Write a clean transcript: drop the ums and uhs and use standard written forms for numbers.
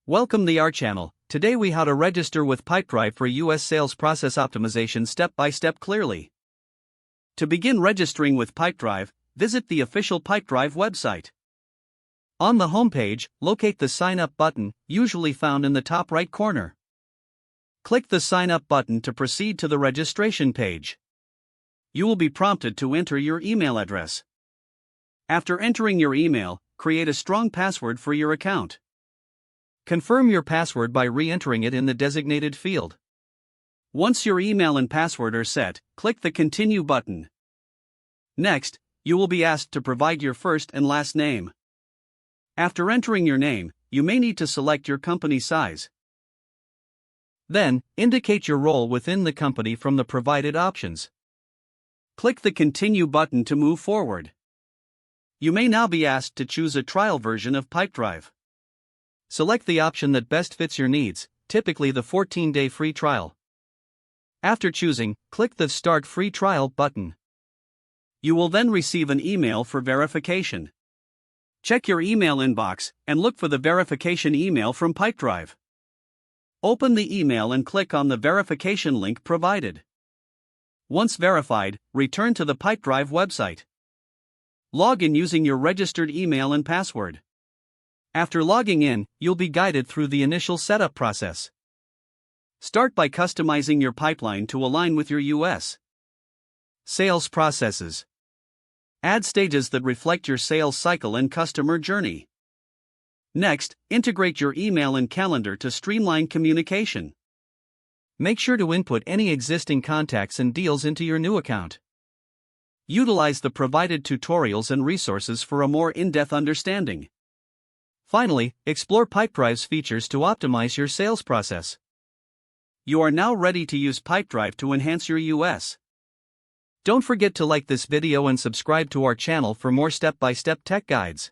Welcome to our channel. Today we how to register with Pipedrive for US sales process optimization step by step clearly. To begin registering with Pipedrive, visit the official Pipedrive website. On the homepage, locate the Sign Up button, usually found in the top right corner. Click the Sign Up button to proceed to the registration page. You will be prompted to enter your email address. After entering your email, create a strong password for your account. Confirm your password by re-entering it in the designated field. Once your email and password are set, click the Continue button. Next, you will be asked to provide your first and last name. After entering your name, you may need to select your company size. Then, indicate your role within the company from the provided options. Click the Continue button to move forward. You may now be asked to choose a trial version of Pipedrive. Select the option that best fits your needs, typically the 14-day free trial. After choosing, click the Start Free Trial button. You will then receive an email for verification. Check your email inbox and look for the verification email from Pipedrive. Open the email and click on the verification link provided. Once verified, return to the Pipedrive website. Log in using your registered email and password. After logging in, you'll be guided through the initial setup process. Start by customizing your pipeline to align with your US sales processes. Add stages that reflect your sales cycle and customer journey. Next, integrate your email and calendar to streamline communication. Make sure to input any existing contacts and deals into your new account. Utilize the provided tutorials and resources for a more in-depth understanding. Finally, explore Pipedrive's features to optimize your sales process. You are now ready to use Pipedrive to enhance your US. Don't forget to like this video and subscribe to our channel for more step-by-step tech guides.